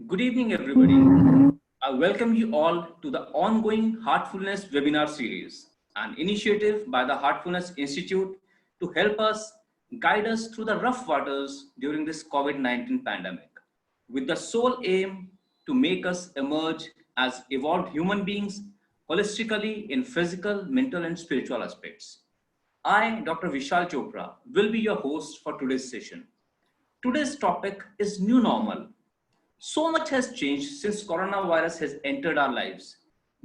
Good evening, everybody. I welcome you all to the ongoing Heartfulness webinar series, an initiative by the Heartfulness Institute to help us guide us through the rough waters during this COVID-19 pandemic, with the sole aim to make us emerge as evolved human beings holistically in physical, mental, and spiritual aspects. I, Dr. Vishal Chopra, will be your host for today's session. Today's topic is new normal. So much has changed since coronavirus has entered our lives.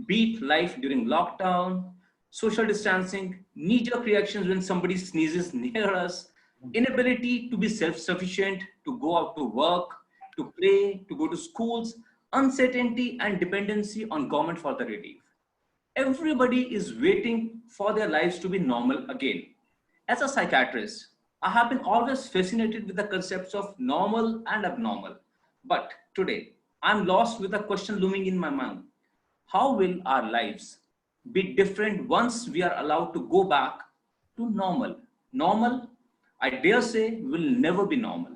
Be it life during lockdown, social distancing, knee-jerk reactions when somebody sneezes near us, inability to be self-sufficient, to go out to work, to play, to go to schools, uncertainty and dependency on government for the relief. Everybody is waiting for their lives to be normal again. As a psychiatrist, I have been always fascinated with the concepts of normal and abnormal. But today, I'm lost with a question looming in my mind. How will our lives be different once we are allowed to go back to normal? Normal, I dare say, will never be normal.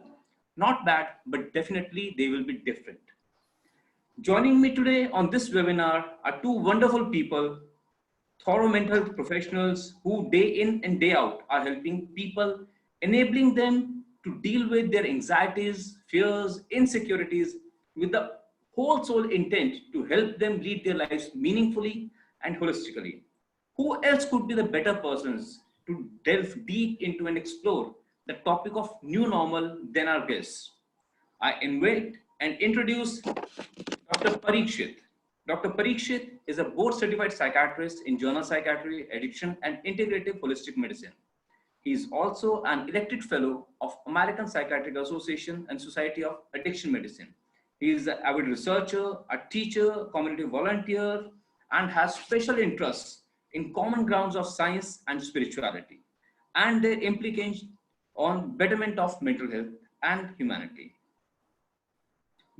Not bad, but definitely they will be different. Joining me today on this webinar are two wonderful people, thorough mental health professionals who day in and day out are helping people, enabling them to deal with their anxieties, fears, insecurities with the whole soul intent to help them lead their lives meaningfully and holistically. Who else could be the better persons to delve deep into and explore the topic of new normal than our guests? I invite and introduce Dr. Parikshit. Dr. Parikshit is a board certified psychiatrist in general psychiatry, addiction, and integrative holistic medicine. He is also an elected fellow of American Psychiatric Association and Society of Addiction Medicine. He is an avid researcher, a teacher, community volunteer, and has special interests in common grounds of science and spirituality and their implications on betterment of mental health and humanity.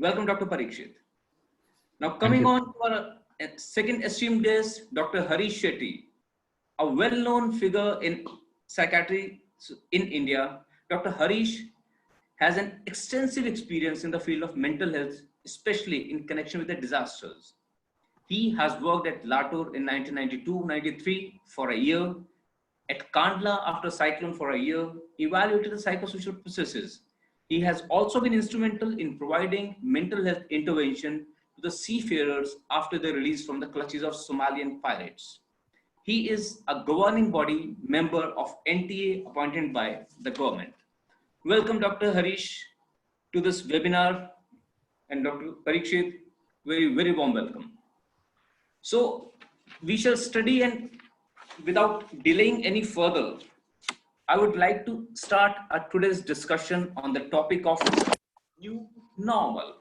Welcome, Dr. Parikshit. Now, coming on to our second esteemed guest, Dr. Harish Shetty, a well-known figure in psychiatry in India. Dr. Harish has an extensive experience in the field of mental health, especially in connection with the disasters. He has worked at Latur in 1992-93 for a year, at Kandla after cyclone for a year, evaluated the psychosocial processes. He has also been instrumental in providing mental health intervention to the seafarers after their release from the clutches of Somalian pirates. He is a governing body member of NTA appointed by the government. Welcome, Dr. Harish, to this webinar, and Dr. Parikshit, very, very warm welcome. So we shall study, and without delaying any further, I would like to start today's discussion on the topic of new normal.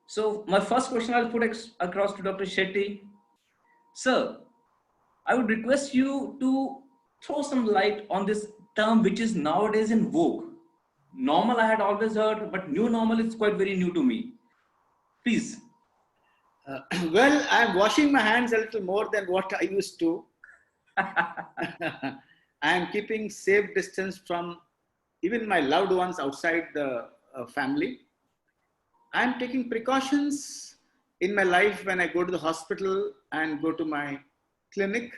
So my first question I'll put across to Dr. Shetty. Sir, I would request you to throw some light on this term which is nowadays in vogue. Normal I had always heard, but new normal is quite very new to me. Please. Well, I'm washing my hands a little more than what I used to. I'm keeping safe distance from even my loved ones outside the family. I'm taking precautions in my life when I go to the hospital and go to my clinic.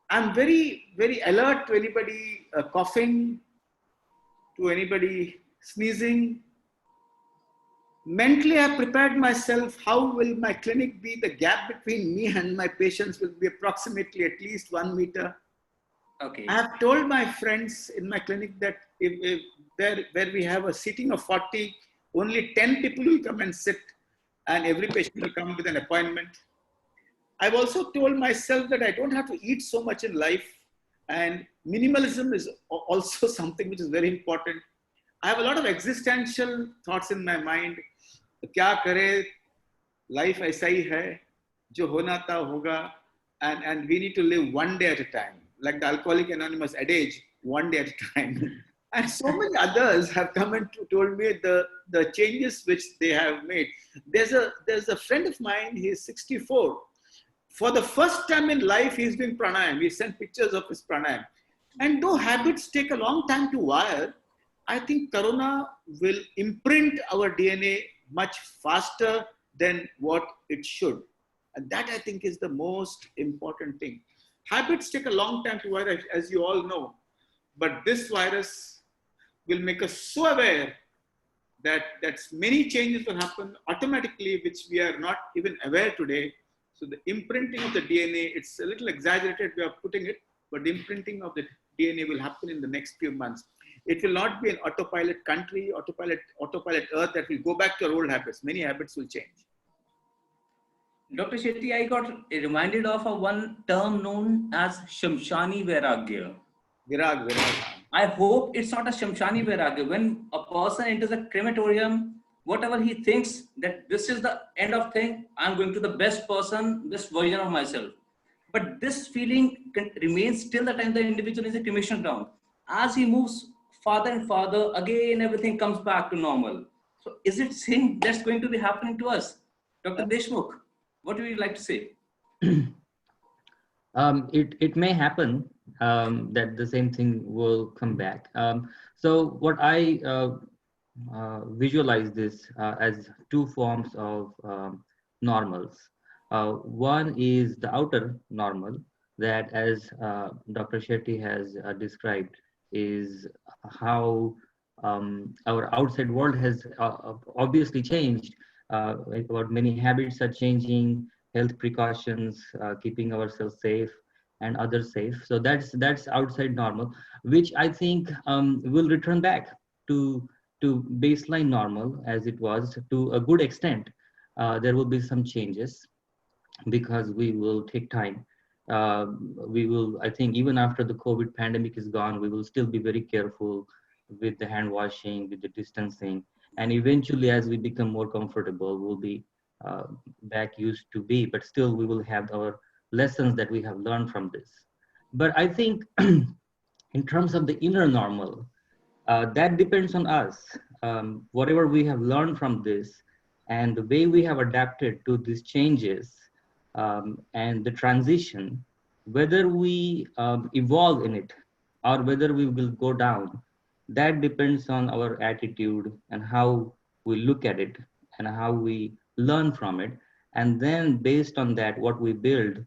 I'm very, very alert to anybody coughing, to anybody sneezing. Mentally, I've prepared myself. How will my clinic be? The gap between me and my patients will be approximately at least 1 meter. Okay. I have told my friends in my clinic that if where we have a seating of 40, only 10 people will come and sit, and every patient will come with an appointment. I've also told myself that I don't have to eat so much in life, and minimalism is also something which is very important. I have a lot of existential thoughts in my mind. Kya kare, life aisa hi hai, jo hona tha hoga, and we need to live one day at a time. Like the Alcoholic Anonymous adage, one day at a time. And so many others have come and told me the changes which they have made. There's a friend of mine, he is 64. For the first time in life, he's doing pranayam. He sent pictures of his pranayam. And though habits take a long time to wire, I think Corona will imprint our DNA much faster than what it should. And that, I think, is the most important thing. Habits take a long time to virus, as you all know. But this virus will make us so aware that many changes will happen automatically, which we are not even aware today. So the imprinting of the DNA, it's a little exaggerated way of putting it, but the imprinting of the DNA will happen in the next few months. It will not be an autopilot country, autopilot earth that will go back to our old habits. Many habits will change. Dr. Shetty, I got reminded of a one term known as Shamshani Vairagya. Virag. I hope it's not a Shamshani Vairagya. When a person enters a crematorium, whatever he thinks that this is the end of thing, I'm going to the best person, best version of myself. But this feeling remains till the time the individual is a cremation ground. As he moves farther and farther, again, everything comes back to normal. So is it same that's going to be happening to us? Dr. Deshmukh, what would you like to say? It may happen that the same thing will come back. So what I visualize this as two forms of normals. One is the outer normal that, as Dr. Shetty has described, is how our outside world has obviously changed. About many habits are changing, health precautions, keeping ourselves safe and others safe. So that's outside normal, which I think will return back to baseline normal as it was to a good extent. There will be some changes because we will take time. We will, I think, even after the COVID pandemic is gone, we will still be very careful with the hand washing, with the distancing. And eventually, as we become more comfortable, we'll be back used to be, but still we will have our lessons that we have learned from this. But I think in terms of the inner normal, that depends on us. Whatever we have learned from this and the way we have adapted to these changes and the transition, whether we evolve in it or whether we will go down, that depends on our attitude and how we look at it and how we learn from it. And then based on that, what we build,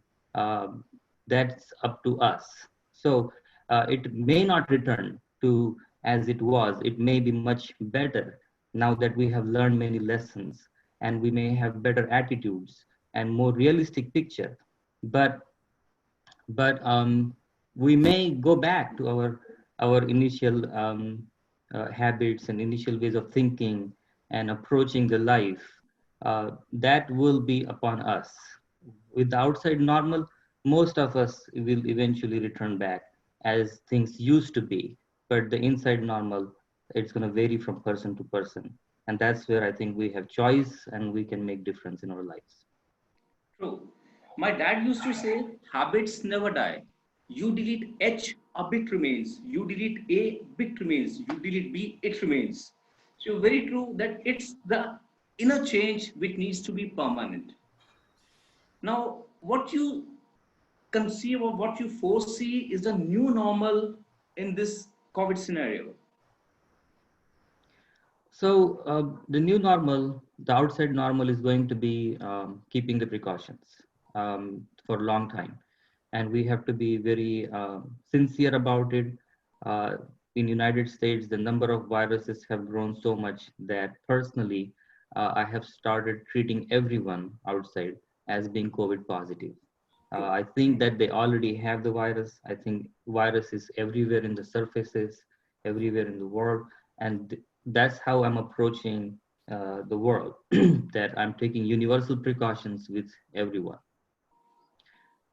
that's up to us. So it may not return to as it was. It may be much better now that we have learned many lessons and we may have better attitudes and more realistic picture. But we may go back to our initial habits and initial ways of thinking and approaching the life. That will be upon us. With the outside normal, most of us will eventually return back as things used to be. But the inside normal, it's going to vary from person to person. And that's where I think we have choice and we can make difference in our lives. True. My dad used to say, habits never die. You delete H, a bit remains. You delete A, bit remains. You delete B, it remains. So very true that it's the inner change which needs to be permanent. Now, what you conceive or what you foresee is the new normal in this COVID scenario. So the new normal, the outside normal is going to be keeping the precautions for a long time. And we have to be very sincere about it. In United States, the number of viruses have grown so much that personally, I have started treating everyone outside as being COVID positive. I think that they already have the virus. I think virus is everywhere in the surfaces, everywhere in the world. And that's how I'm approaching the world, that I'm taking universal precautions with everyone.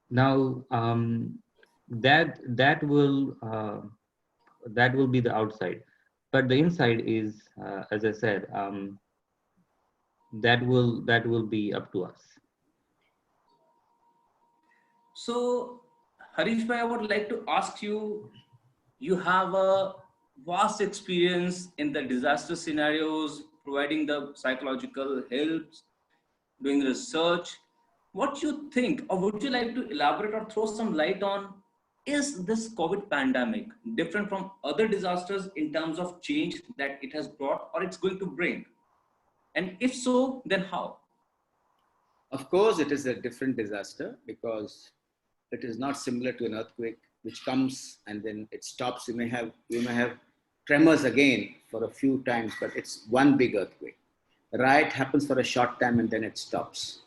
Now, that will be the outside, but the inside is, as I said, that will be up to us. So, Harish bhai, I would like to ask you, you have a vast experience in the disaster scenarios, providing the psychological help, doing research. What you think, or would you like to elaborate or throw some light on, is this COVID pandemic different from other disasters in terms of change that it has brought or it's going to bring? And if so, then how? Of course, it is a different disaster because it is not similar to an earthquake, which comes and then it stops. You may have tremors again for a few times, but it's one big earthquake. A riot happens for a short time and then it stops.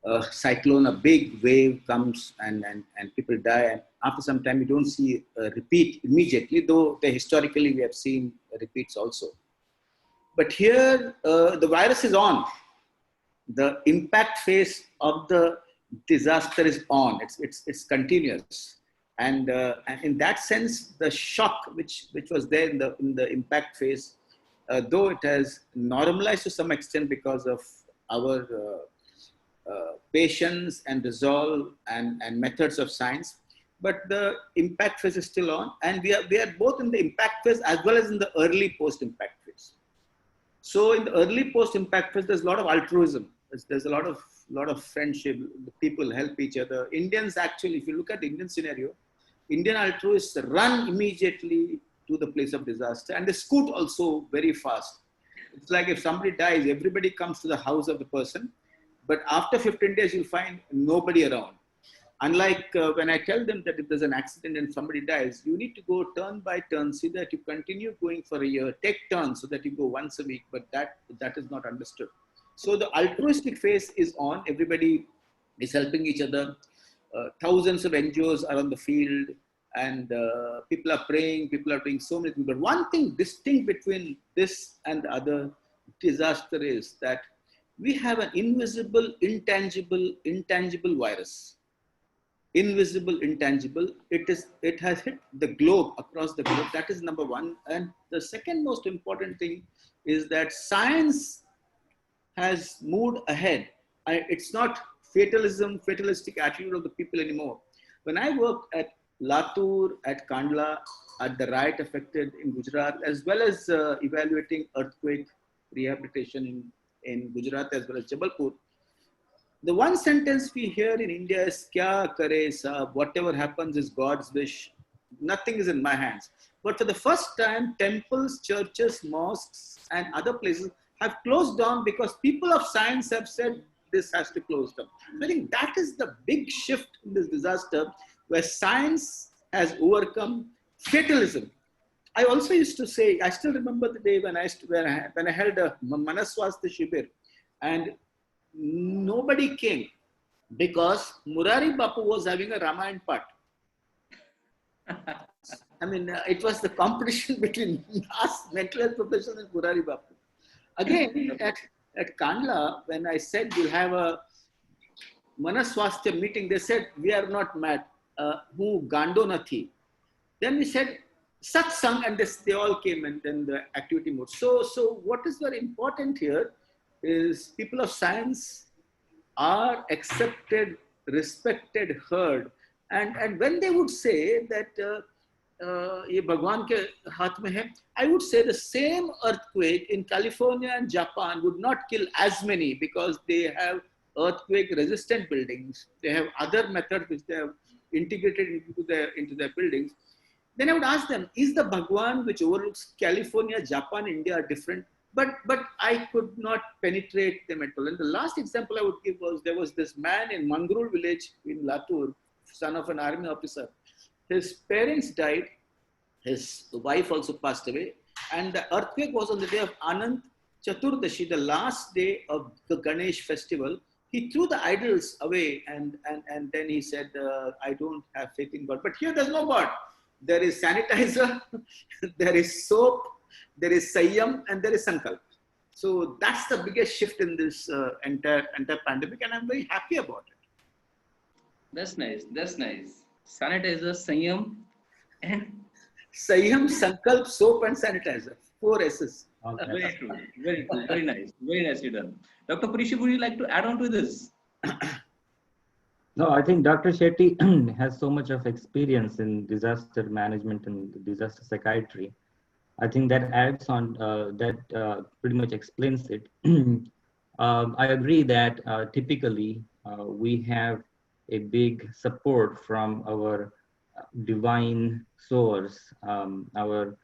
A cyclone, a big wave comes and people die. And after some time, you don't see a repeat immediately, though historically we have seen repeats also. But here, the virus is on. The impact phase of the disaster is on. It's continuous, and in that sense, the shock which was there in the impact phase, though it has normalized to some extent because of our patience and resolve and methods of science, but the impact phase is still on, and we are both in the impact phase as well as in the early post-impact phase. So in the early post-impact phase, there's a lot of altruism. There's a lot of friendship. People help each other. Indians actually, if you look at the Indian scenario, Indian altruists run immediately to the place of disaster, and they scoot also very fast. It's like if somebody dies, everybody comes to the house of the person, but after 15 days, you'll find nobody around. Unlike when I tell them that if there's an accident and somebody dies, you need to go turn by turn, see that you continue going for a year, take turns so that you go once a week, but that is not understood. So the altruistic phase is on, everybody is helping each other. Thousands of NGOs are on the field, and people are praying, people are doing so many things. But one thing distinct between this and the other disaster is that we have an invisible, intangible virus. Invisible, intangible. It has hit the globe, across the globe. That is number one. And the second most important thing is that science has moved ahead. It's not fatalistic attitude of the people anymore. When I worked at Latur, at Kandla, at the riot affected in Gujarat, as well as evaluating earthquake rehabilitation in Gujarat as well as Jabalpur, the one sentence we hear in India is "Kya kare saab," whatever happens is God's wish. Nothing is in my hands. But for the first time, temples, churches, mosques, and other places have closed down because people of science have said this has to close down. I think that is the big shift in this disaster, where science has overcome fatalism. I also used to say, I still remember the day when I held a Manaswastha Shibir, and nobody came because Murari Bapu was having a Ramayana part. I mean, it was the competition between us, mental health professionals, and Murari Bapu. Again, at Kandla, when I said we'll have a Manaswastha meeting, they said, we are not mad. Who gando nathi. Then we said, satsang, and they all came, and then the activity moved. So what is very important here is people of science are accepted, respected, heard. And when they would say that ये भगवान के हाथ में है, I would say the same earthquake in California and Japan would not kill as many because they have earthquake resistant buildings. They have other methods which they have integrated into their buildings. Then I would ask them, is the Bhagwan which overlooks California, Japan, India different? But I could not penetrate them at all. And the last example I would give was, there was this man in Mangrul village in Latur, son of an army officer. His parents died, his wife also passed away, and the earthquake was on the day of Anant Chaturdashi, the last day of the Ganesh festival. He threw the idols away, and then he said, I don't have faith in God. But here there's no God. There is sanitizer, there is soap, there is Sanyam, and there is Sankalp. So that's the biggest shift in this entire pandemic, and I'm very happy about it. That's nice. That's nice. Sanitizer, Sanyam, and Sanyam, Sankalp, soap, and sanitizer. 4 S's. Okay. very true. Very true. Very nice. Very nicely done. Dr. Parikshit, would you like to add on to this? No, I think Dr. Shetty has so much of experience in disaster management and disaster psychiatry. I think that adds on, pretty much explains it. I agree that typically we have a big support from our divine source, our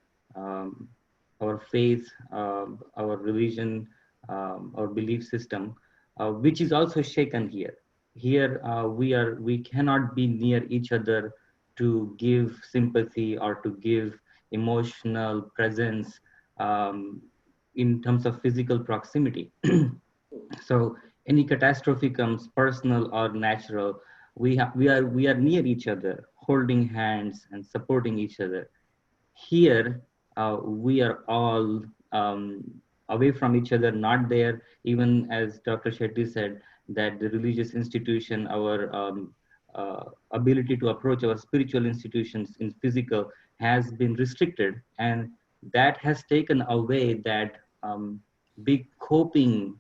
faith, our religion, or belief system, which is also shaken here. Here we cannot be near each other to give sympathy or to give emotional presence in terms of physical proximity. So any catastrophe comes, personal or natural, we are near each other, holding hands and supporting each other. Here we are all away from each other, not there. Even as Dr. Shetty said, that the religious institution, our ability to approach our spiritual institutions in physical has been restricted, and that has taken away that big coping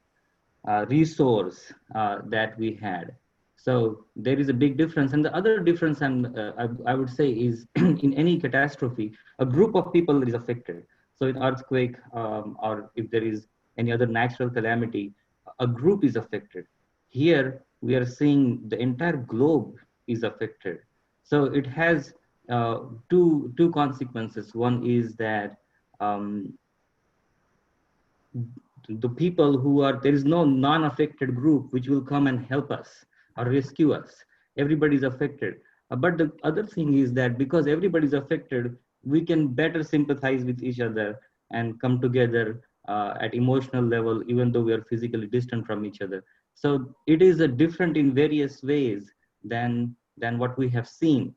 resource that we had. So there is a big difference. And the other difference I would say is in any catastrophe, a group of people is affected. So in earthquake or if there is any other natural calamity, a group is affected. Here we are seeing the entire globe is affected. So it has two consequences. One is that um, the people who are, there is no non-affected group which will come and help us or rescue us. Everybody is affected. But the other thing is that because everybody is affected, we can better sympathize with each other and come together at emotional level, even though we are physically distant from each other. So it is a different in various ways than what we have seen.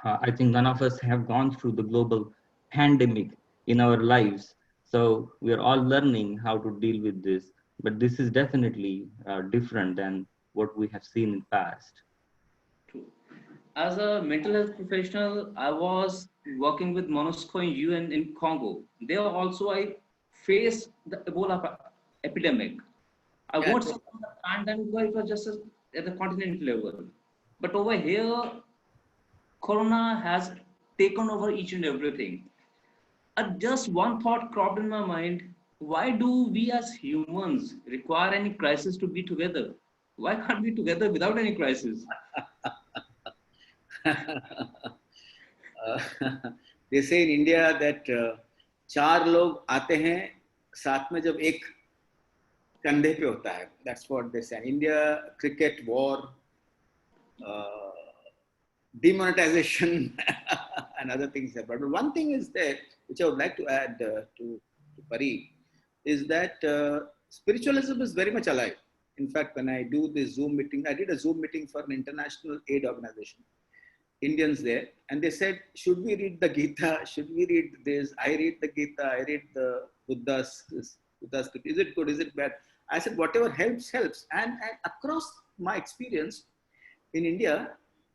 I think none of us have gone through the global pandemic in our lives. So we are all learning how to deal with this. But this is definitely different than what we have seen in the past. True. As a mental health professional, I was working with MONUSCO in UN in Congo. There also I faced the Ebola epidemic. I Yeah, won't say the pandemic, but it was just at the continent level. But over here, Corona has taken over each and everything. Just one thought cropped in my mind. Why do we as humans require any crisis to be together? Why can't we be together without any crisis? uh, they say in India that चार लोग आते हैं साथ में जब एक कंधे पे होता है. That's what they say. India, cricket, war, uh, demonetization, and other things. But one thing is there, which I would like to add to Pari, is that spiritualism is very much alive. In fact, when I do this Zoom meeting, I did a Zoom meeting for an international aid organization, Indians there, and they said, should we read the Gita? Should we read this? I read the Gita, I read the Buddha's script. Is it good? Is it bad? I said, whatever helps, helps. And across my experience in India,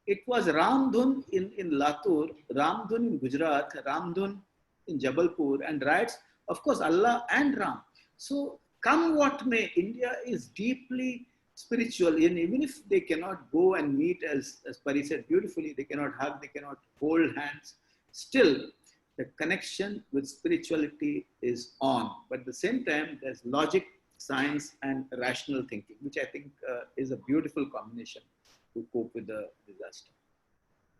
it was Ramdhun in Latur, Ramdhun in Gujarat, Ramdhun in Jabalpur, and riots, of course, Allah and Ram. So, come what may, India is deeply spiritual. And even if they cannot go and meet, as Pari said beautifully, they cannot hug, they cannot hold hands, still, the connection with spirituality is on. But at the same time, there's logic, science, and rational thinking, which I think is a beautiful combination to cope with the disaster.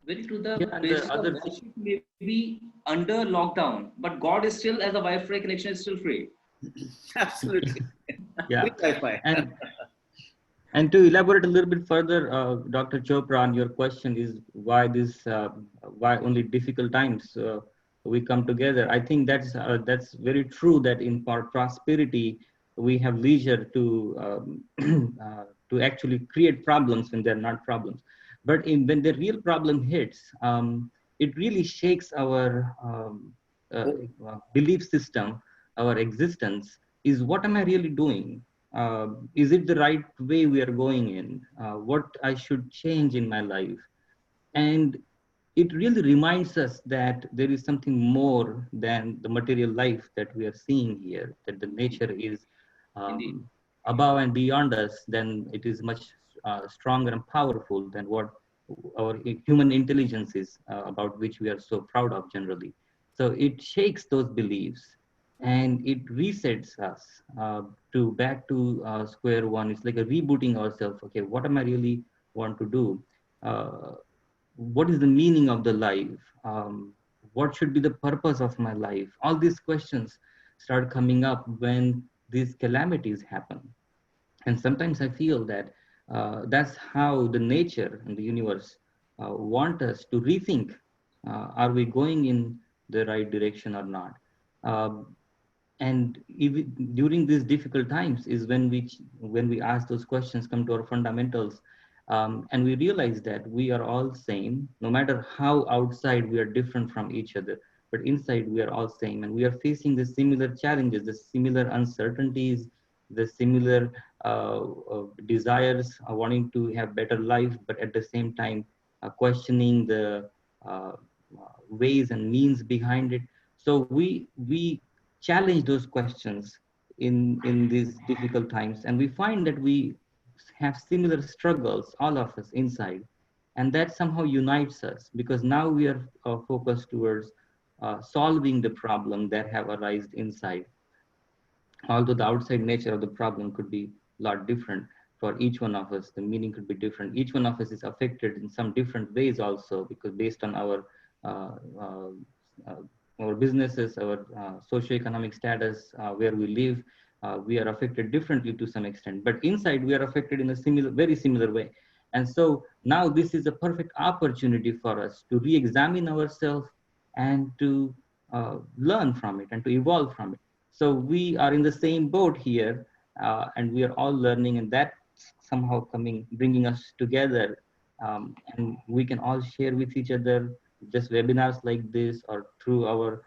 Very true. The Yeah, and basis the of other worship may be under lockdown, but God is still, as a Wi-Fi connection, is still free. Absolutely. yeah, Free Wi-Fi. and to elaborate a little bit further, Dr. Chopra, on your question is why why only difficult times we come together. I think that's very true. That in prosperity we have leisure to actually create problems when they're not problems. But when the real problem hits, it really shakes our belief system, our existence. Is what am I really doing? Is it the right way we are going in? What I should change in my life? And it really reminds us that there is something more than the material life that we are seeing here, that the nature is Indeed. above and beyond us, then it is much stronger and powerful than what our human intelligence is, about which we are so proud of generally. So it shakes those beliefs and it resets us to back to square one. It's like a rebooting ourselves. Okay, what am I really want to do? What is the meaning of the life? What should be the purpose of my life? All these questions start coming up when these calamities happen. And sometimes I feel that that's how the nature and the universe want us to rethink, are we going in the right direction or not? Um, and even during these difficult times is when we ask those questions, come to our fundamentals, and we realize that we are all same, no matter how outside we are different from each other, but inside we are all same, and we are facing the similar challenges, the similar uncertainties, the similar desires, wanting to have better life, but at the same time questioning the uh, ways and means behind it. So we challenge those questions in these difficult times, and we find that we have similar struggles, all of us inside, and that somehow unites us, because now we are focused towards solving the problem that have arisen inside. Although the outside nature of the problem could be a lot different for each one of us, the meaning could be different. Each one of us is affected in some different ways also, because based on uh, uh, uh, our businesses, our socioeconomic status, where we live, we are affected differently to some extent. But inside, we are affected in a similar, very similar way. And so now this is a perfect opportunity for us to re-examine ourselves and to learn from it and to evolve from it. So we are in the same boat here, and we are all learning, and that somehow bringing us together, and we can all share with each other, just webinars like this or through our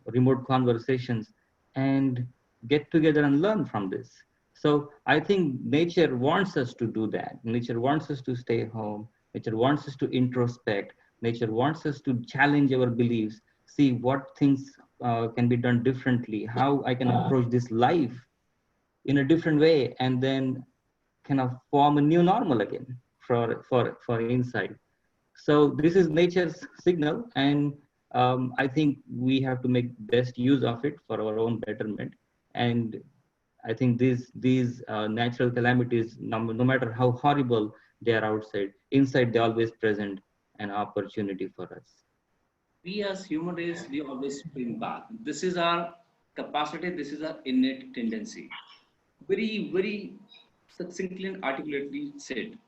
remote conversations, and get together and learn from this. So I think nature wants us to do that. Nature wants us to stay home. Nature wants us to introspect. Nature wants us to challenge our beliefs, see what things can be done differently, how I can approach this life in a different way, and then kind of form a new normal again for inside. So this is nature's signal, and I think we have to make best use of it for our own betterment. And I think these natural calamities, no matter how horrible they are outside, inside they always present an opportunity for us. We as human race, we always spring back. This is our capacity, this is our innate tendency. Very, very succinctly and articulately said.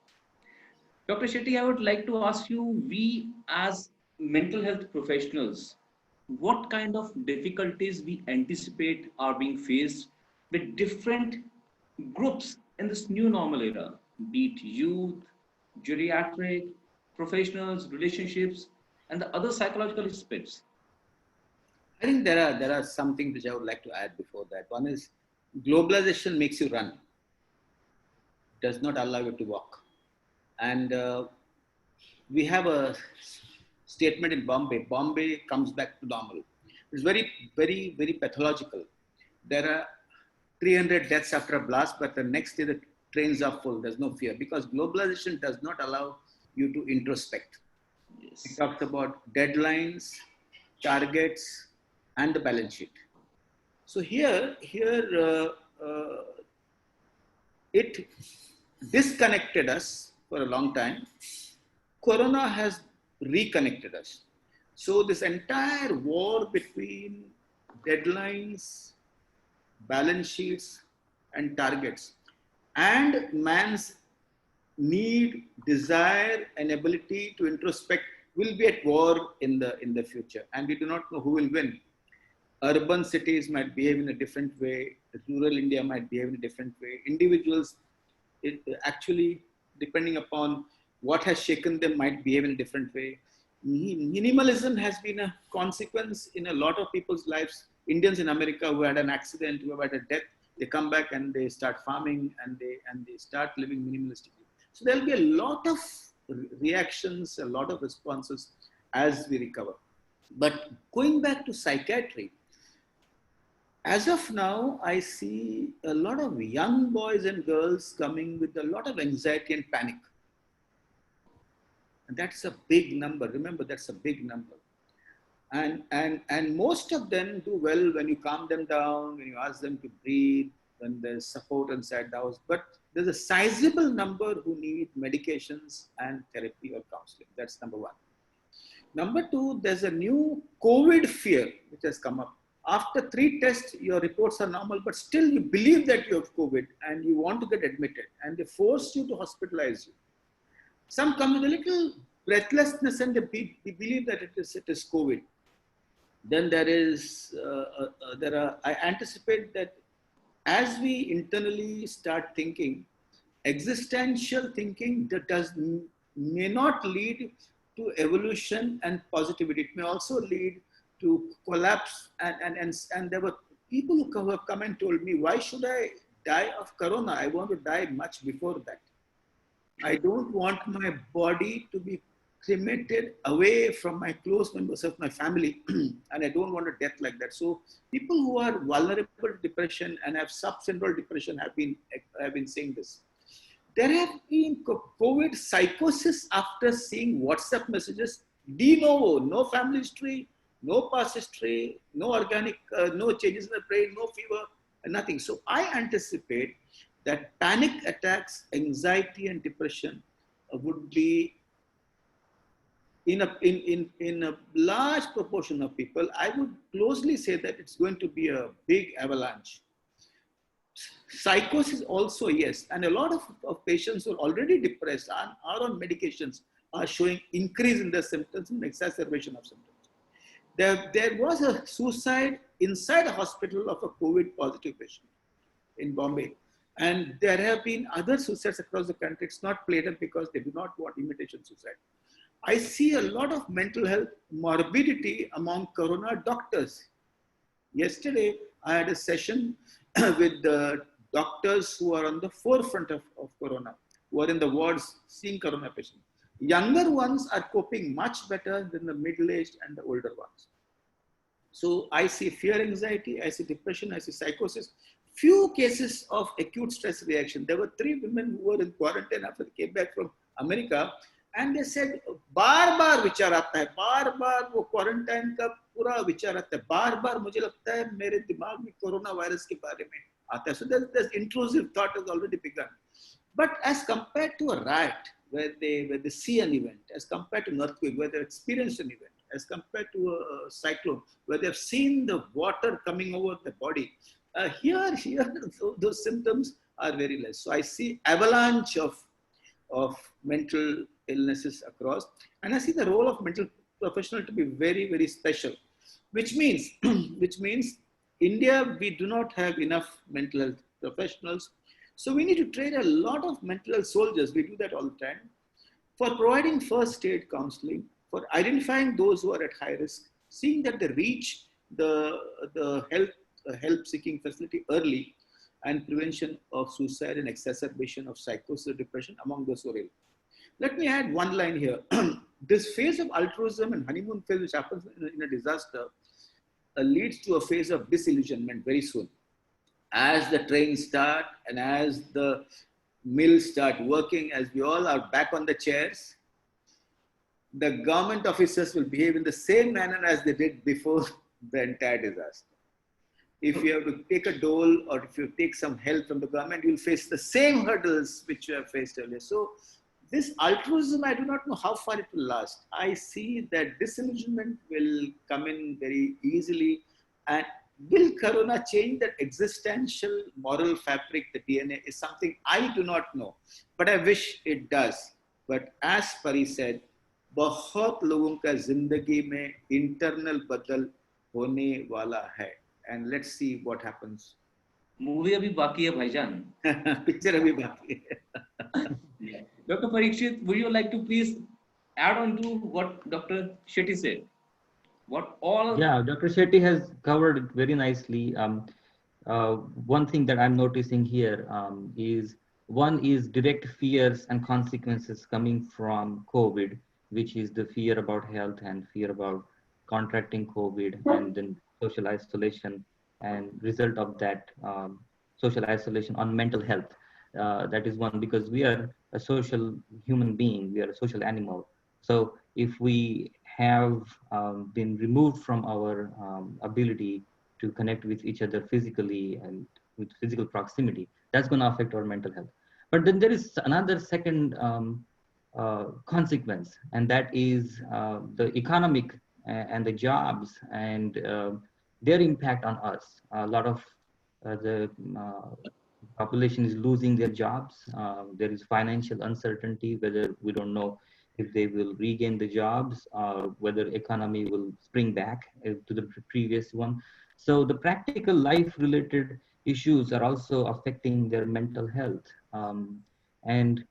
Dr. Shetty, I would like to ask you, we as mental health professionals, what kind of difficulties we anticipate are being faced with different groups in this new normal era, be it youth, geriatric, professionals, relationships, and the other psychological aspects. I think there are some things which I would like to add before that. One is globalization makes you run, does not allow you to walk. And we have a statement in Bombay. Bombay comes back to normal. It's very, very, very pathological. There are 300 deaths after a blast, but the next day the trains are full. There's no fear because globalization does not allow you to introspect. It Yes. talks about deadlines, targets, and the balance sheet. So it disconnected us for a long time. Corona has reconnected us. So this entire war between deadlines, balance sheets, and targets, and man's need, desire, and ability to introspect will be at war in the future, and we do not know who will win. Urban cities might behave in a different way. Rural India might behave in a different way. Individuals, actually, depending upon what has shaken them, might behave in a different way. Minimalism has been a consequence in a lot of people's lives. Indians in America who had an accident, who have had a death, they come back and they start farming and they start living minimalistically. So there'll be a lot of reactions, a lot of responses as we recover. But going back to psychiatry, as of now, I see a lot of young boys and girls coming with a lot of anxiety and panic. And that's a big number. Remember, that's a big number. And most of them do well when you calm them down, when you ask them to breathe, when there's support inside the house. But there's a sizable number who need medications and therapy or counseling. That's number one. Number two, there's a new COVID fear which has come up. After 3 tests, your reports are normal, but still you believe that you have COVID and you want to get admitted, and they force you to hospitalize you. Some come with a little breathlessness and they believe that it is COVID. Then I anticipate that as we internally start thinking, existential thinking that may not lead to evolution and positivity. It may also lead to collapse. And there were people who have come and told me, why should I die of corona? I want to die much before that. I don't want my body to be cremated away from my close members of my family, and I don't want a death like that. So people who are vulnerable to depression and have subcentrale depression have been saying this. There have been COVID psychosis after seeing WhatsApp messages, de novo, no family history, no past history, no organic, no changes in the brain, no fever, nothing. So I anticipate that panic attacks, anxiety, and depression would be in a large proportion of people. I would closely say that it's going to be a big avalanche. Psychosis also, yes, and a lot of patients who are already depressed and are on medications are showing increase in their symptoms and exacerbation of symptoms. There was a suicide inside a hospital of a COVID positive patient in Bombay. And there have been other suicides across the country. It's not played up because they do not want imitation suicide. I see a lot of mental health morbidity among corona doctors. Yesterday, I had a session with the doctors who are on the forefront of corona, who are in the wards seeing corona patients. Younger ones are coping much better than the middle-aged and the older ones. So I see fear, anxiety, I see depression, I see psychosis. Few cases of acute stress reaction. There were 3 women who were in quarantine after they came back from America, and they said, बार-बार विचार आता है, बार-बार वो quarantine का पूरा विचार आता है, बार-बार मुझे लगता है मेरे दिमाग में कोरोना वायरस के बारे में आता है. So this intrusive thought has already begun. But as compared to a riot, where they see an event, as compared to an earthquake, where they experienced an event, as compared to a cyclone, where they've seen the water coming over the body, here those symptoms are very less. So I see avalanche of mental illnesses across, and I see the role of mental professional to be very, very special, which means India, we do not have enough mental health professionals. So we need to train a lot of mental health soldiers. We do that all the time for providing first aid counseling, for identifying those who are at high risk, seeing that they reach the help seeking facility early, and prevention of suicide and exacerbation of psychosis or depression among those who are ill. Let me add one line here. This phase of altruism and honeymoon phase, which happens in a disaster, leads to a phase of disillusionment very soon. As the trains start and as the mills start working, as we all are back on the chairs, the government officers will behave in the same manner as they did before the entire disaster. If you have to take a dole or if you take some help from the government, you'll face the same hurdles which you have faced earlier. So this altruism, I do not know how far it will last. I see that disillusionment will come in very easily. And will corona change that existential moral fabric, the DNA, is something I do not know. But I wish it does. But as Pari said, बहुत लोगों का जिंदगी में internal बदल होने वाला है. And let's see what happens. Movie अभी बाकी है भाईजान. Picture अभी बाकी है. Dr. Parikshit, would you like to please add on to what Dr. Shetty said? Yeah, Dr. Shetty has covered it very nicely. One thing that I'm noticing here is direct fears and consequences coming from COVID, which is the fear about health and fear about contracting COVID, and then social isolation, and result of that social isolation on mental health. That is one, because we are a social human being, we are a social animal. So if we have been removed from our ability to connect with each other physically and with physical proximity, that's going to affect our mental health. But then there is another second consequence, and that is the economic and the jobs and their impact on us. A lot of the population is losing their jobs. There is financial uncertainty, whether we don't know if they will regain the jobs or whether economy will spring back to the previous one. So the practical life related issues are also affecting their mental health. And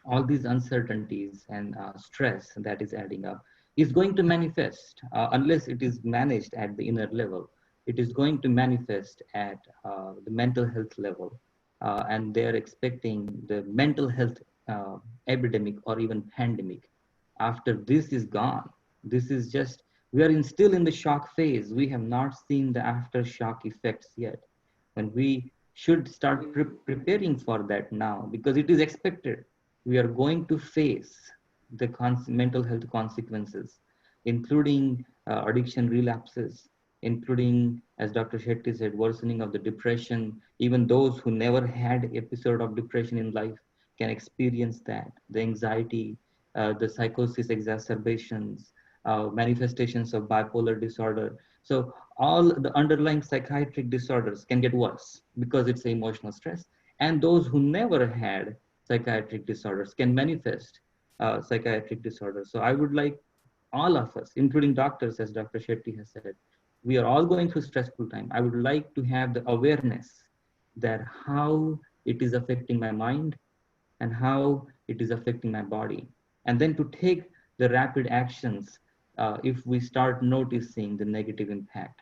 all these uncertainties and stress that is adding up is going to manifest unless it is managed at the inner level. It is going to manifest at the mental health level, and they're expecting the mental health uh, epidemic or even pandemic after this is gone. This is just, we are still in the shock phase. We have not seen the aftershock effects yet, when we should start preparing for that now, because it is expected. We are going to face the mental health consequences, including addiction relapses, including, as Dr. Shetty said, worsening of the depression. Even those who never had episode of depression in life can experience that. The anxiety, the psychosis exacerbations, manifestations of bipolar disorder. So all the underlying psychiatric disorders can get worse because it's emotional stress. And those who never had psychiatric disorders can manifest psychiatric disorders. So I would like all of us, including doctors, as Dr. Shetty has said, we are all going through stressful time. I would like to have the awareness that how it is affecting my mind and how it is affecting my body. And then to take the rapid actions if we start noticing the negative impact.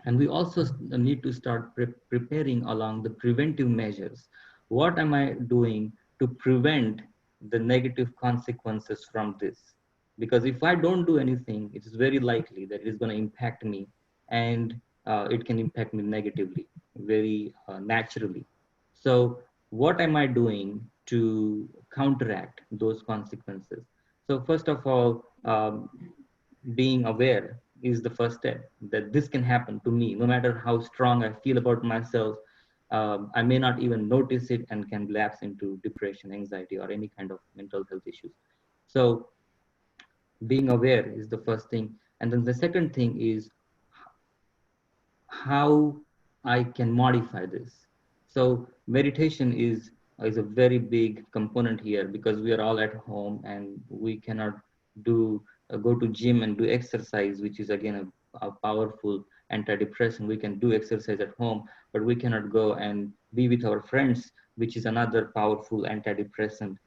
And we also need to start preparing along the preventive measures. What am I doing to prevent the negative consequences from this? Because if I don't do anything, it is very likely that it is going to impact me, and it can impact me negatively, very naturally. So what am I doing to counteract those consequences? So first of all, being aware is the first step, that this can happen to me no matter how strong I feel about myself. I may not even notice it and can lapse into depression, anxiety, or any kind of mental health issues. So being aware is the first thing. And then the second thing is how I can modify this. So meditation is a very big component here, because we are all at home and we cannot do go to gym and do exercise, which is again a powerful antidepressant. We can do exercise at home, but we cannot go and be with our friends, which is another powerful antidepressant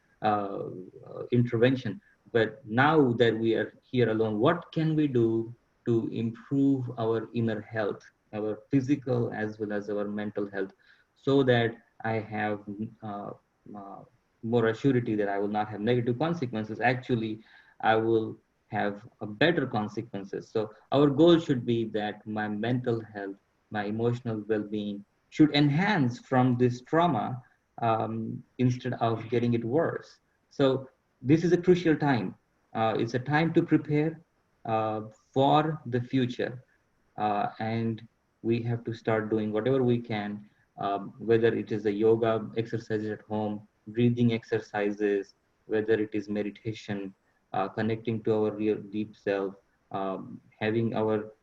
intervention. But now that we are here alone, what can we do to improve our inner health, our physical as well as our mental health, so that I have uh, uh, more assurity that I will not have negative consequences. Actually, I will have a better consequences. So our goal should be that my mental health, my emotional well-being should enhance from this trauma, instead of getting it worse. So this is a crucial time. It's a time to prepare uh, for the future, and we have to start doing whatever we can, whether it is the yoga exercises at home, breathing exercises, whether it is meditation, connecting to our real deep self,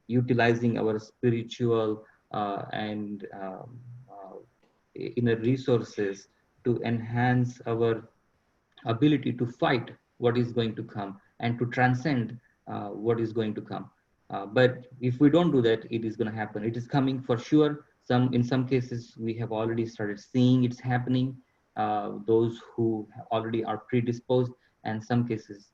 utilizing our spiritual and inner resources to enhance our ability to fight what is going to come and to transcend what is going to come. But if we don't do that, it is going to happen. It is coming for sure. In some cases, we have already started seeing it's happening. Those who already are predisposed, and some cases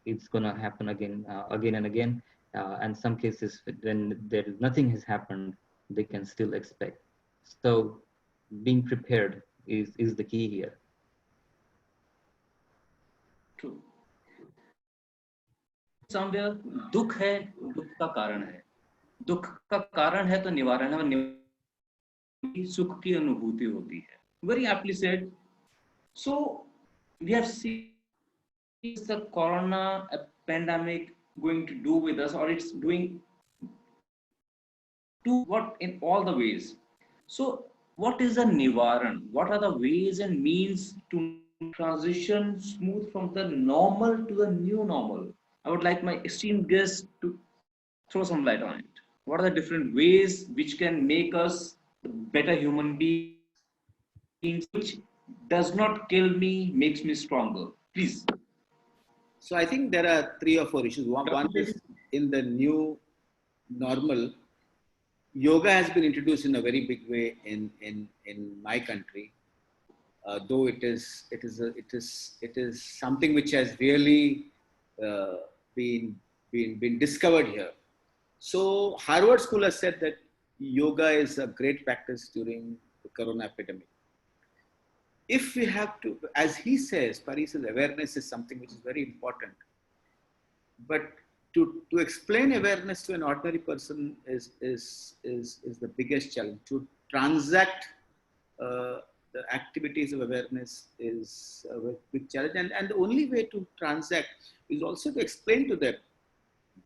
it's going to happen again and again. And some cases, when there is nothing has happened, they can still expect. So being prepared is the key here. True. Somewhere, दुख है, दुख का कारण है. दुख का कारण है तो निवारण है, और निवारण सुख की अनुभूति होती है. Very aptly said. So we have seen the corona pandemic going to do with us, or it's doing to what in all the ways. So what is the nivaran? What are the ways and means to transition smooth from the normal to the new normal? I would like my esteemed guest to throw some light on it. What are the different ways which can make us better human beings, which does not kill me, makes me stronger? Please. So I think there are 3 or 4 issues. One Dr. is in the new normal, yoga has been introduced in a very big way in my country. Though it is something which has really uh, been, been discovered here. So Harvard School has said that yoga is a great practice during the corona epidemic. If we have to, as he says, Paris says, awareness is something which is very important. But to explain awareness to an ordinary person is the biggest challenge. To transact the activities of awareness is a big challenge. And the only way to transact is also to explain to them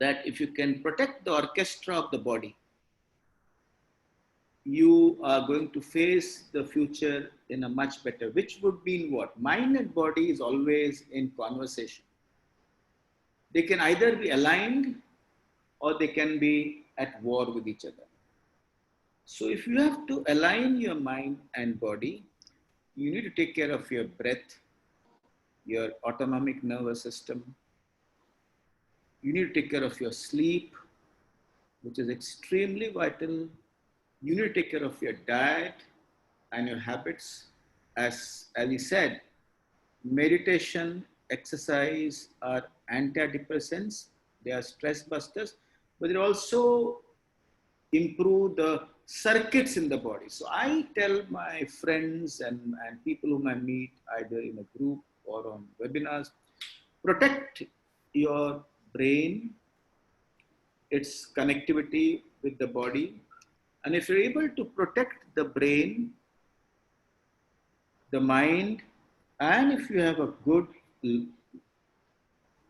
that if you can protect the orchestra of the body, you are going to face the future in a much better, which would mean what? Mind and body is always in conversation. They can either be aligned or they can be at war with each other. So if you have to align your mind and body, you need to take care of your breath, your autonomic nervous system. You need to take care of your sleep, which is extremely vital. You need to take care of your diet and your habits. As Ali said, meditation, exercise are antidepressants, they are stress busters, but they also improve the circuits in the body. So I tell my friends and people whom I meet either in a group or on webinars, protect your brain, its connectivity with the body. And if you're able to protect the brain, the mind, and if you have a good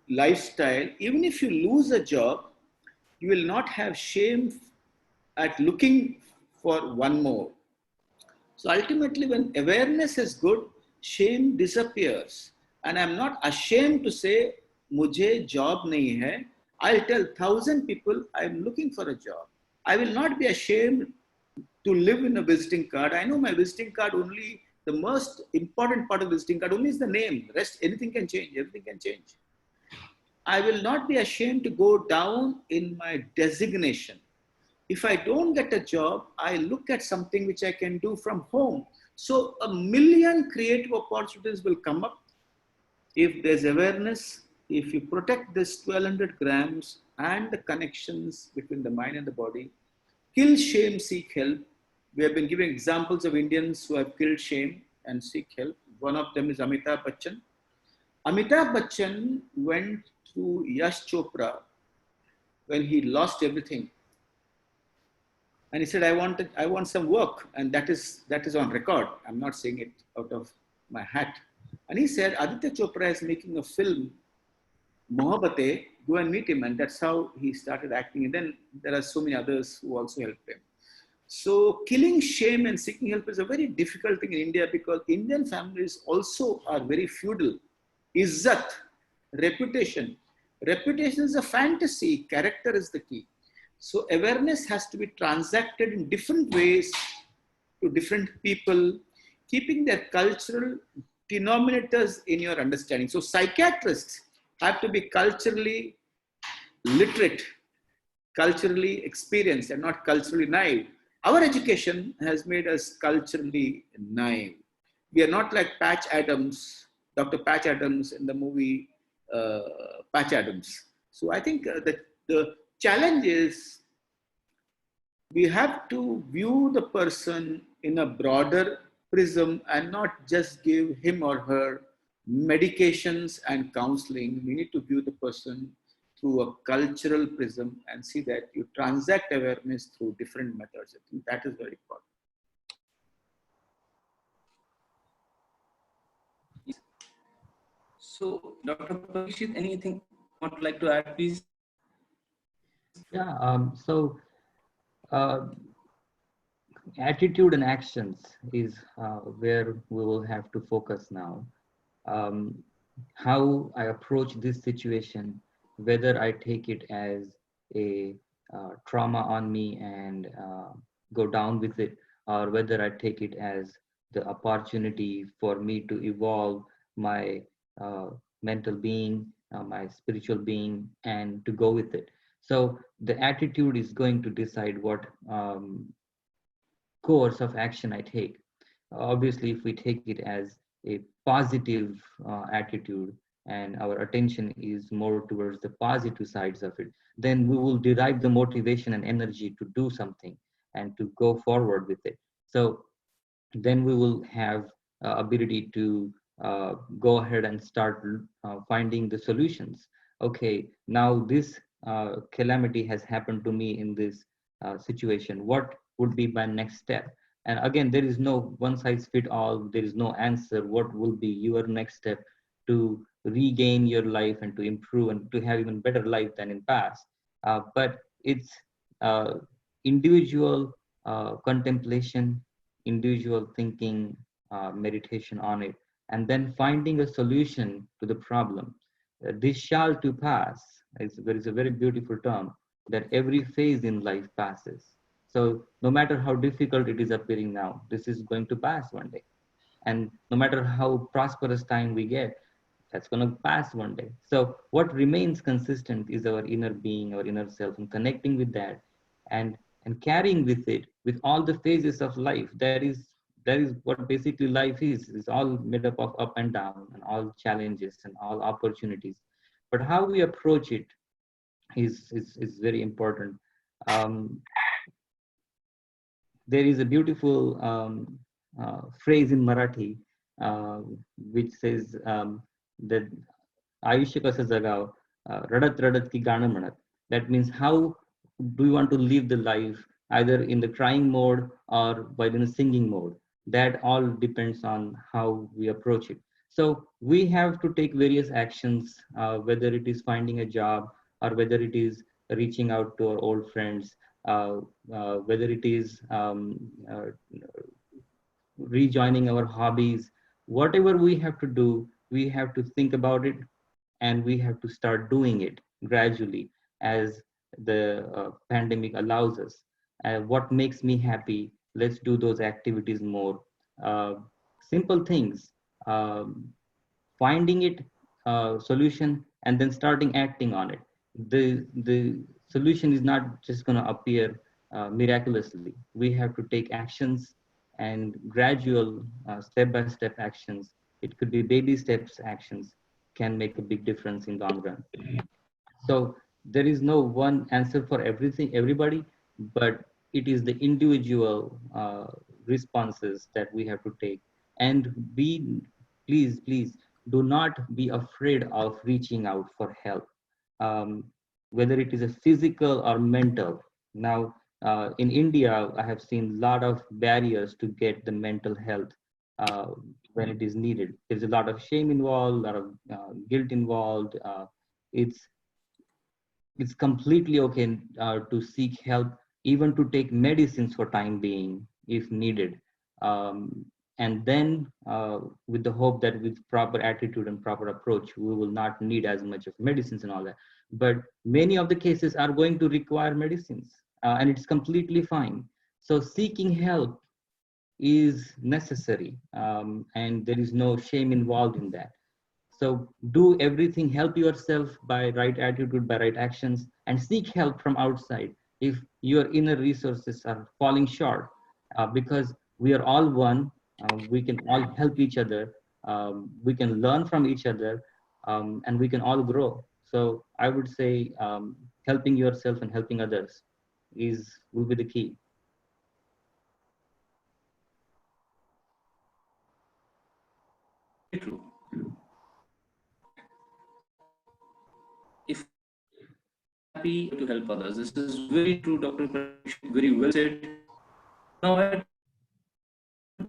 lifestyle, even if you lose a job, you will not have shame at looking for one more. So ultimately, when awareness is good, shame disappears. And I'm not ashamed to say, "Mujhe job nahi hai." I'll tell 1,000 people I'm looking for a job. I will not be ashamed to live in a visiting card. I know my visiting card only, the most important part of visiting card only is the name. The rest, anything can change, everything can change. I will not be ashamed to go down in my designation. If I don't get a job, I look at something which I can do from home. So a million creative opportunities will come up if there's awareness, if you protect this 1200 grams and the connections between the mind and the body. Kill shame, seek help. We have been giving examples of Indians who have killed shame and seek help. One of them is Amitabh Bachchan. Amitabh Bachchan went through Yash Chopra when he lost everything. And he said, I want some work. And that is on record. I'm not saying it out of my hat. And he said, Aditya Chopra is making a film, Mohabbatein, go and meet him. And that's how he started acting. And then there are so many others who also helped him. So killing shame and seeking help is a very difficult thing in India because Indian families also are very feudal. Izzat, reputation. Reputation is a fantasy. Character is the key. So awareness has to be transacted in different ways to different people, keeping their cultural denominators in your understanding. So psychiatrists have to be culturally literate, culturally experienced, and not culturally naive. Our education has made us culturally naive. We are not like Patch Adams, Dr. Patch Adams in the movie Patch Adams. So I think that the challenge is we have to view the person in a broader prism and not just give him or her medications and counseling. We need to view the person through a cultural prism and see that you transact awareness through different methods. I think that is very important. So, Dr. Parikshit, anything you would like to add, please? Yeah, uh, attitude and actions is where we will have to focus now. Um, how I approach this situation, whether I take it as a trauma on me and go down with it, or whether I take it as the opportunity for me to evolve my uh, mental being, my spiritual being, and to go with it. So the attitude is going to decide what course of action I take. Obviously, if we take it as a positive attitude and our attention is more towards the positive sides of it, then we will derive the motivation and energy to do something and to go forward with it. So then we will have ability to go ahead and start finding the solutions. Okay, now this calamity has happened to me in this situation. What would be my next step? And again, there is no one size fit all. There is no answer. What will be your next step to regain your life and to improve and to have even better life than in past? But it's uh, individual contemplation, individual thinking, meditation on it, and then finding a solution to the problem. This shall to pass. There is a very beautiful term that every phase in life passes. So no matter how difficult it is appearing now, this is going to pass one day. And no matter how prosperous time we get, that's going to pass one day. So what remains consistent is our inner being, our inner self, and connecting with that, and carrying with it with all the phases of life. That is what basically life is. It's all made up of up and down and all challenges and all opportunities. But how we approach it is very important. Um, there is a beautiful phrase in Marathi uh, which says that आयुष्य कसं जगावं रडत रडत की गाणं म्हणत. That means how do you want to live the life, either in the crying mode or by in the singing mode. That all depends on how we approach it. So we have to take various actions, whether it is finding a job or whether it is reaching out to our old friends, whether it is rejoining our hobbies. Whatever we have to do, we have to think about it and we have to start doing it gradually as the pandemic allows us. What makes me happy? Let's do those activities more. Uh, Simple things, um, finding it solution and then starting acting on it. The solution is not just going to appear miraculously. We have to take actions and gradual step by step actions. It could be baby steps actions can make a big difference in long run. So there is no one answer for everything, everybody, but it is the individual responses that we have to take. And be, please, do not be afraid of reaching out for help, um, whether it is a physical or mental. Now, in India, I have seen a lot of barriers to get the mental health uh, when it is needed. There's a lot of shame involved, a lot of guilt involved. It's it's completely okay to seek help, even to take medicines for time being if needed. And then with the hope that with proper attitude and proper approach, we will not need as much of medicines and all that. But many of the cases are going to require medicines, and it's completely fine. So seeking help is necessary, and there is no shame involved in that. So do everything, help yourself by right attitude, by right actions, and seek help from outside if your inner resources are falling short, because we are all one. We can all help each other. We can learn from each other, and we can all grow. So I would say helping yourself and helping others will be the key. True. If happy to help others, this is very true, Dr. Parikshit, very well said. Now I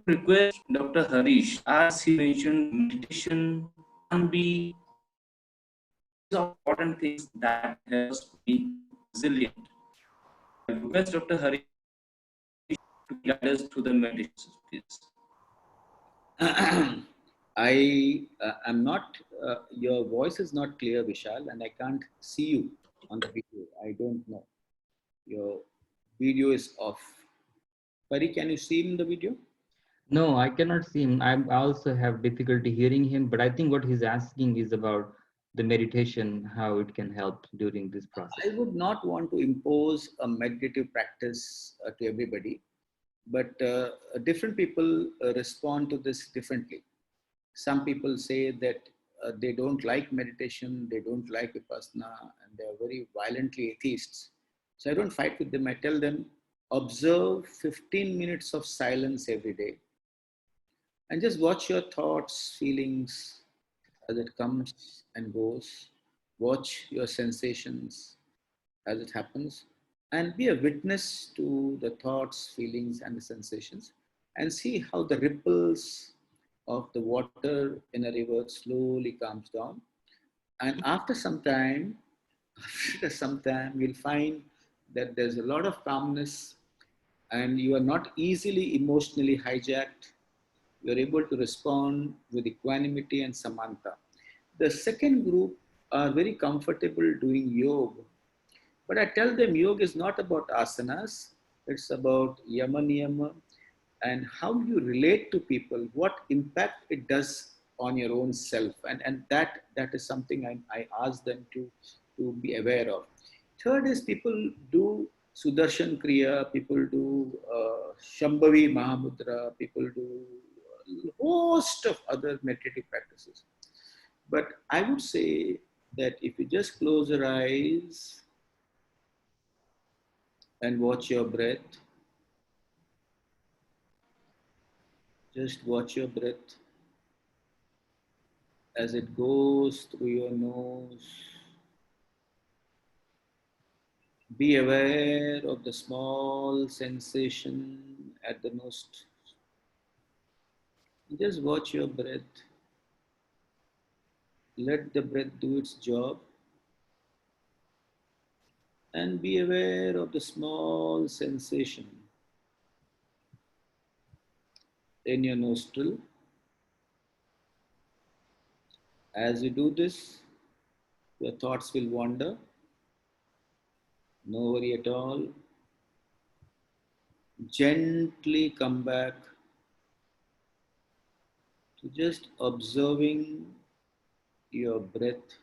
request Dr. Harish, as he mentioned, meditation can be important things that help us be resilient. I request Dr. Harish to guide us through the meditation, please. I am not, your voice is not clear, Vishal, and I can't see you on the video. I don't know. Your video is off. Pari, can you see in the video? No, I cannot see him. I also have difficulty hearing him, but I think what he's asking is about the meditation, how it can help during this process. I would not want to impose a meditative practice to everybody, but different people respond to this differently. Some people say that they don't like meditation, they don't like vipassana, and they are very violently atheists. So I don't fight with them. I tell them, observe 15 minutes of silence every day and just watch your thoughts, feelings as it comes and goes. Watch your sensations as it happens and be a witness to the thoughts, feelings, and the sensations and see how the ripples of the water in a river slowly calms down. And after some time, you'll find that there's a lot of calmness and you are not easily emotionally hijacked. You're able to respond with equanimity and samanta. The second group are very comfortable doing yoga, but I tell them yoga is not about asanas, it's about yama niyama and how you relate to people, what impact it does on your own self. And that is something I ask them to be aware of. Third is people do Sudarshan Kriya, people do Shambhavi Mahamudra, people do a host of other meditative practices. But I would say that if you just close your eyes and watch your breath, just watch your breath as it goes through your nose. Be aware of the small sensation at the nose. Just watch your breath. Let the breath do its job. And be aware of the small sensation in your nostril. As you do this, your thoughts will wander. No worry at all. Gently come back to just observing your breath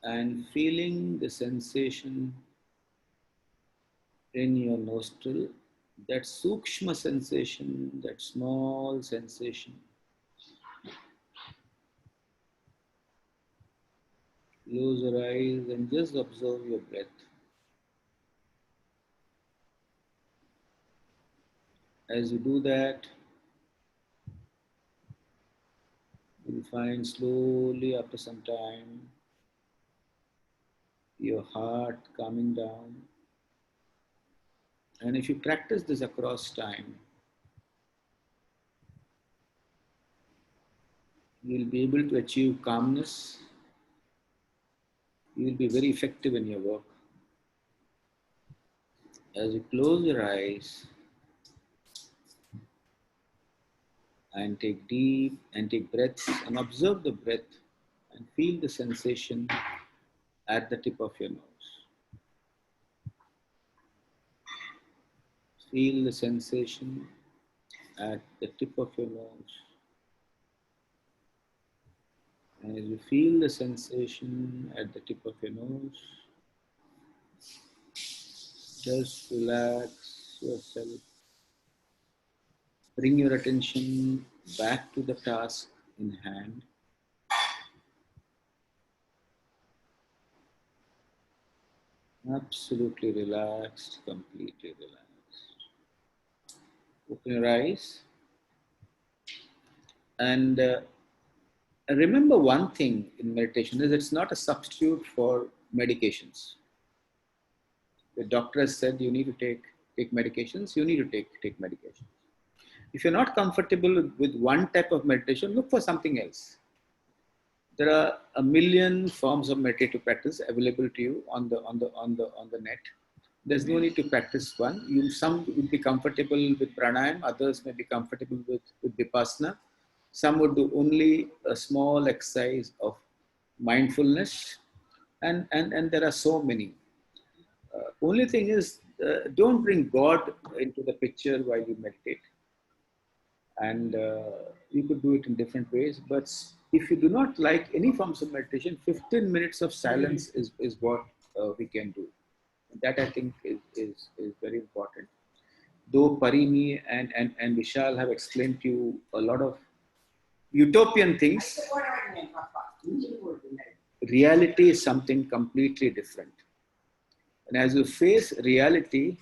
and feeling the sensation in your nostril, that sukshma sensation, that small sensation. Close your eyes and just observe your breath. As you do that, you'll find slowly after some time your heart calming down. And if you practice this across time, you'll be able to achieve calmness. You will be very effective in your work. As you close your eyes and take breaths and observe the breath and feel the sensation at the tip of your nose. Feel the sensation at the tip of your nose. And as you feel the sensation at the tip of your nose, just relax yourself. Bring your attention back to the task in hand. Absolutely relaxed, completely relaxed. Open your eyes and remember one thing in meditation is it's not a substitute for medications. The doctor has said you need to take medications, you need to take medications. If you're not comfortable with one type of meditation, look for something else. There are a million forms of meditative practice available to you on the net. There's no need to practice one. Some will be comfortable with pranayam, others may be comfortable with vipassana. Some would do only a small exercise of mindfulness, and there are so many. Only thing is, don't bring God into the picture while you meditate. And you could do it in different ways. But if you do not like any forms of meditation, 15 minutes of silence is what we can do. That I think is very important. Though Parini and Vishal have explained to you a lot of utopian things, reality is something completely different. And as you face reality,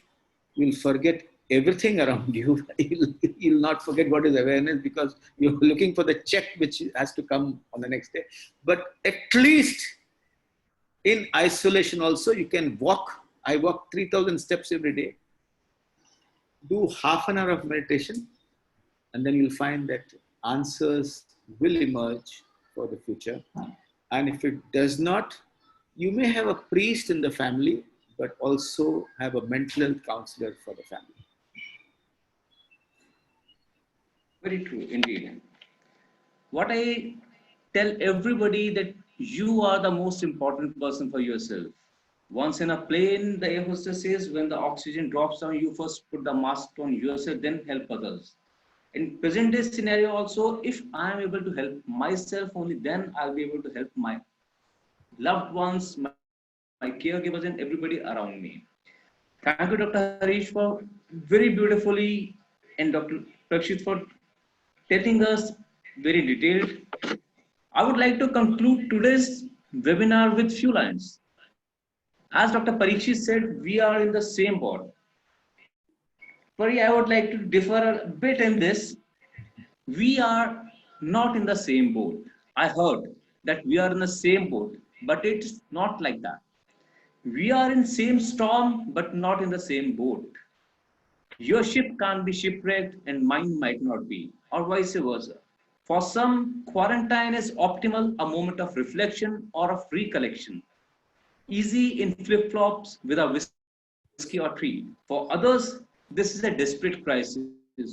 you'll forget everything around you. You'll not forget what is awareness, because you're looking for the check which has to come on the next day. But at least in isolation also, you can walk. I walk 3,000 steps every day. Do half an hour of meditation, and then you'll find that answers will emerge for the future. And if it does not, you may have a priest in the family, but also have a mental health counselor for the family. Very true, indeed. What I tell everybody, that you are the most important person for yourself. Once in a plane, the air hostess says, when the oxygen drops down, you first put the mask on yourself, then help others. In present day scenario also, if I am able to help myself, only then I'll be able to help my loved ones, my caregivers, and everybody around me. Thank you, Dr. Harish, for very beautifully, and Dr. Parikshit for telling us very detailed. I would like to conclude today's webinar with few lines. As Dr. Parikshit said, we are in the same boat. Pari, I would like to differ a bit in this. We are not in the same boat. I heard that we are in the same boat, but it's not like that. We are in same storm, but not in the same boat. Your ship can't be shipwrecked and mine might not be, or vice versa. For some, quarantine is optimal, a moment of reflection or of recollection. Easy in flip-flops with a whiskey or treat. For others, this is a desperate crisis.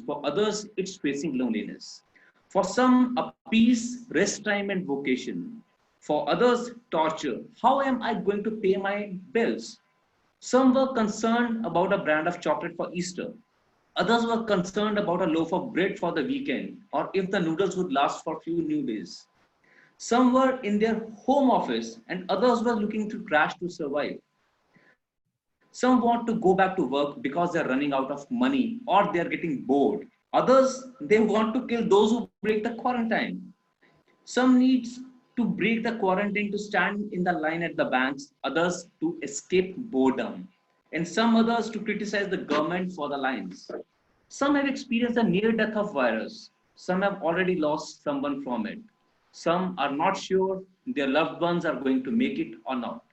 For others, it's facing loneliness. For some, a peace, rest time, and vocation. For others, torture. How am I going to pay my bills? Some were concerned about a brand of chocolate for Easter. Others were concerned about a loaf of bread for the weekend, or if the noodles would last for a few new days. Some were in their home office, and others were looking to crash to survive. Some want to go back to work because they're running out of money or they're getting bored. Others, they want to kill those who break the quarantine. Some needs to break the quarantine to stand in the line at the banks, others to escape boredom, and some others to criticize the government for the lines. Some have experienced the near death of virus. Some have already lost someone from it. Some are not sure their loved ones are going to make it or not.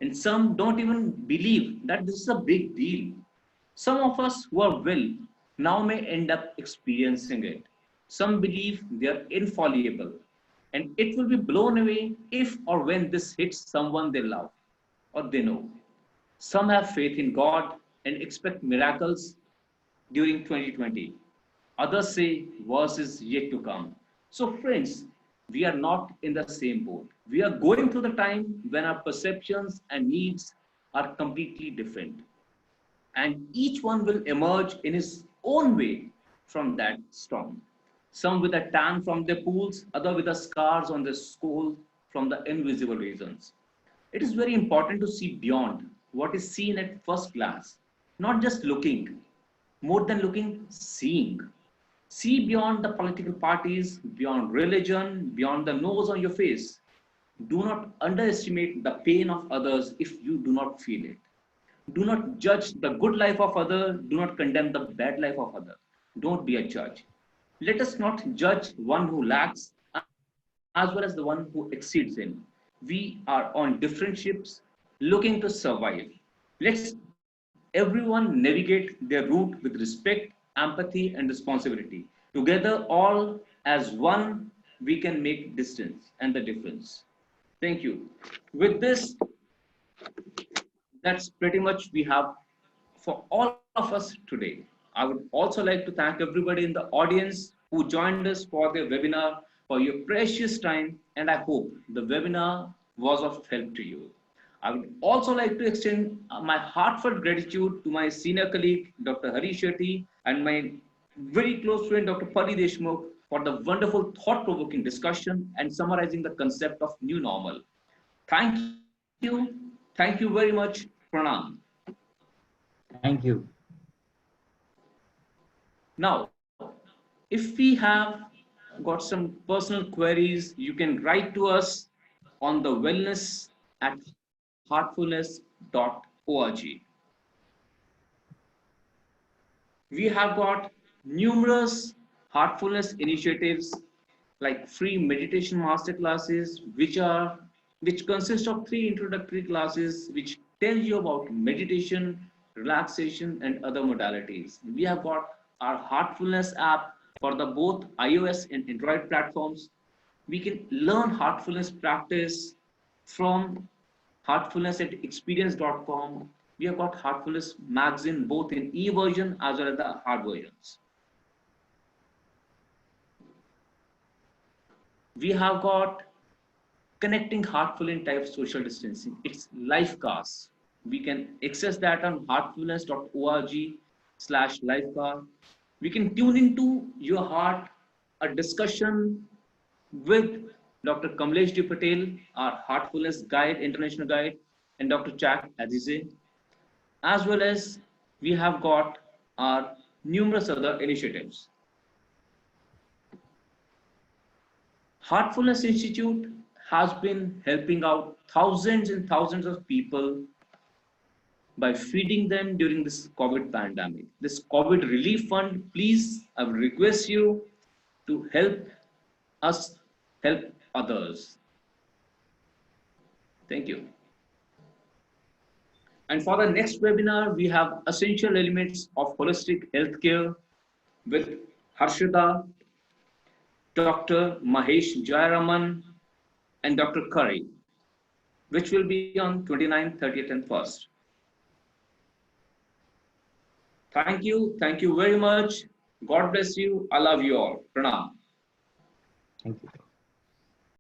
And some don't even believe that this is a big deal. Some of us who are well now may end up experiencing it. Some believe they are infallible and it will be blown away if or when this hits someone they love or they know. Some have faith in God and expect miracles during 2020. Others say worse is yet to come. So, friends, we are not in the same boat. We are going through the time when our perceptions and needs are completely different. And each one will emerge in his own way from that storm. Some with a tan from their pools, other with the scars on their skull from the invisible reasons. It is very important to see beyond what is seen at first glance, not just looking, more than looking, seeing. See beyond the political parties, beyond religion, beyond the nose on your face. Do not underestimate the pain of others if you do not feel it. Do not judge the good life of others. Do not condemn the bad life of others. Don't be a judge. Let us not judge one who lacks as well as the one who exceeds in. We are on different ships looking to survive. Let's everyone navigate their route with respect, empathy, and responsibility. Together, all as one, we can make distance and the difference. Thank you. With this, that's pretty much we have for all of us today. I would also like to thank everybody in the audience who joined us for their webinar, for your precious time, and I hope the webinar was of help to you. I would also like to extend my heartfelt gratitude to my senior colleague, Dr. Harish Shetty, and my very close friend, Dr. Parikshit Deshmukh, for the wonderful thought-provoking discussion and summarizing the concept of new normal. Thank you. Thank you very much. Pranam. Thank you. Now, if we have got some personal queries, you can write to us on the wellness at heartfulness.org. We have got numerous heartfulness initiatives like free meditation masterclasses, which consist of 3 introductory classes which tell you about meditation, relaxation, and other modalities. We have got our Heartfulness app for the both iOS and Android platforms. We can learn heartfulness practice from heartfulness at experience.com. We have got Heartfulness magazine both in e-version as well as the hard versions. We have got connecting heartful in type social distancing. It's livecast. We can access that on heartfulness.org/livecast. We can tune into your heart, a discussion with Dr. Kamlesh D. Patel, our Heartfulness Guide, International Guide, and Dr. Chak Azize, as well as we have got our numerous other initiatives. Heartfulness Institute has been helping out thousands and thousands of people by feeding them during this COVID pandemic. This COVID relief fund, please, I would request you to help us help others. Thank you. And for the next webinar, we have essential elements of holistic healthcare with Harshita, Dr. Mahesh Jayaraman, and Dr. Curry, which will be on 29th, 30th, and 1st. Thank you. Thank you very much. God bless you. I love you all. Pranam. Thank you.